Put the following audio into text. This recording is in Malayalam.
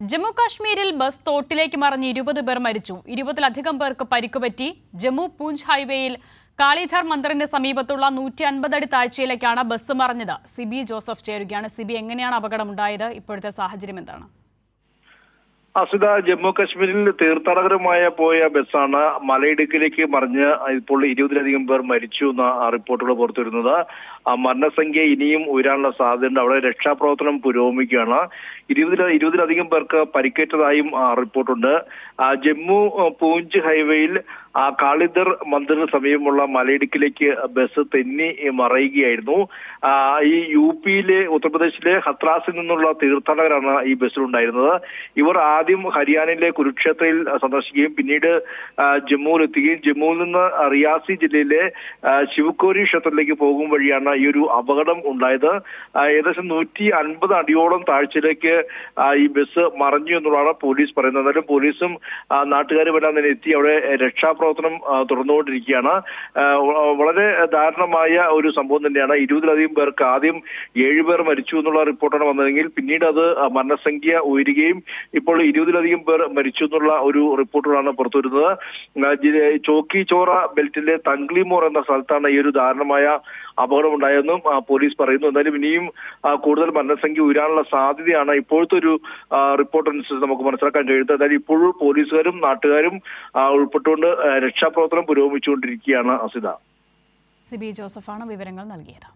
ജമ്മു കാശ്മീരിൽ ബസ് തോട്ടിലേക്ക് മറിഞ്ഞ് 20 പേർ മരിച്ചു. 20-ലധികം പേർക്ക് പരിക്കുപറ്റി. ജമ്മു പൂഞ്ച് ഹൈവേയിൽ കാളിധർ മന്ദിറിന് സമീപത്തുള്ള 150 അടി താഴ്ചയിലേക്കാണ് ബസ് മറിഞ്ഞത്. സിബി ജോസഫ് ചേരുകയാണ്. സിബി, എങ്ങനെയാണ് അപകടമുണ്ടായത്? ഇപ്പോഴത്തെ സാഹചര്യം എന്താണ്? അസിത, ജമ്മു കാശ്മീരിൽ തീർത്ഥാടകരുമായ പോയ ബസ്സാണ് മലയിടുക്കിലേക്ക് മറിഞ്ഞ് ഇപ്പോൾ 20-ലധികം പേർ മരിച്ചു എന്ന റിപ്പോർട്ടുകൾ പുറത്തുവരുന്നത്. മരണസംഖ്യ ഇനിയും ഉയരാനുള്ള സാധ്യതയുണ്ട്. അവിടെ രക്ഷാപ്രവർത്തനം പുരോഗമിക്കുകയാണ്. 20-ലധികം പേർക്ക് പരിക്കേറ്റതായും റിപ്പോർട്ടുണ്ട്. ജമ്മു പൂഞ്ച് ഹൈവേയിൽ കാളിധർ മന്ദിറിന് സമീപമുള്ള മലയിടുക്കിലേക്ക് ബസ് തെന്നി മറയുകയായിരുന്നു. ഈ UP-യിലെ ഉത്തർപ്രദേശിലെ ഹത്രാസിൽ നിന്നുള്ള തീർത്ഥാടകരാണ് ഈ ബസ്സിലുണ്ടായിരുന്നത്. ഇവർ ആദ്യം ഹരിയാനയിലെ കുരുക്ഷേത്രയിൽ സന്ദർശിക്കുകയും പിന്നീട് ജമ്മുവിലെത്തുകയും ജമ്മുവിൽ നിന്ന് റിയാസി ജില്ലയിലെ ശിവക്കോരി ക്ഷേത്രത്തിലേക്ക് പോകും വഴിയാണ് ഈ ഒരു അപകടം ഉണ്ടായത്. ഏകദേശം 150 അടിയോളം താഴ്ചയിലേക്ക് ഈ ബസ് മറിഞ്ഞു എന്നുള്ളതാണ് പോലീസ് പറയുന്നത്. എന്നാലും പോലീസും നാട്ടുകാരുമെല്ലാം തന്നെ എത്തി അവിടെ രക്ഷാപ്രവർത്തനം തുടർന്നുകൊണ്ടിരിക്കുകയാണ്. വളരെ ദാരുണമായ ഒരു സംഭവം തന്നെയാണ്. 20-ലധികം പേർക്ക് ആദ്യം 7 പേർ മരിച്ചു എന്നുള്ള റിപ്പോർട്ടാണ് വന്നതെങ്കിൽ പിന്നീട് അത് മരണസംഖ്യ ഉയരുകയും ഇപ്പോൾ 20-ലധികം പേർ മരിച്ചു എന്നുള്ള ഒരു റിപ്പോർട്ടുകളാണ് പുറത്തുവരുന്നത്. ചോക്കി ചോറ ബെൽറ്റിലെ തങ്ക്ലിമോർ എന്ന സ്ഥലത്താണ് ഈ ഒരു ദാരുണമായ അപകടമുണ്ടായെന്നും പോലീസ് പറയുന്നു. എന്തായാലും ഇനിയും കൂടുതൽ മരണസംഖ്യ ഉയരാനുള്ള സാധ്യതയാണ് ഇപ്പോഴത്തെ ഒരു റിപ്പോർട്ട് അനുസരിച്ച് നമുക്ക് മനസ്സിലാക്കാൻ കഴിയുന്നത്. എന്തായാലും ഇപ്പോഴും പോലീസുകാരും നാട്ടുകാരും ഉൾപ്പെട്ടുകൊണ്ട് രക്ഷാപ്രവർത്തനം പുരോഗമിച്ചുകൊണ്ടിരിക്കുകയാണ്. അസിത. സിബി ജോസഫാണ് വിവരങ്ങൾ നൽകിയത്.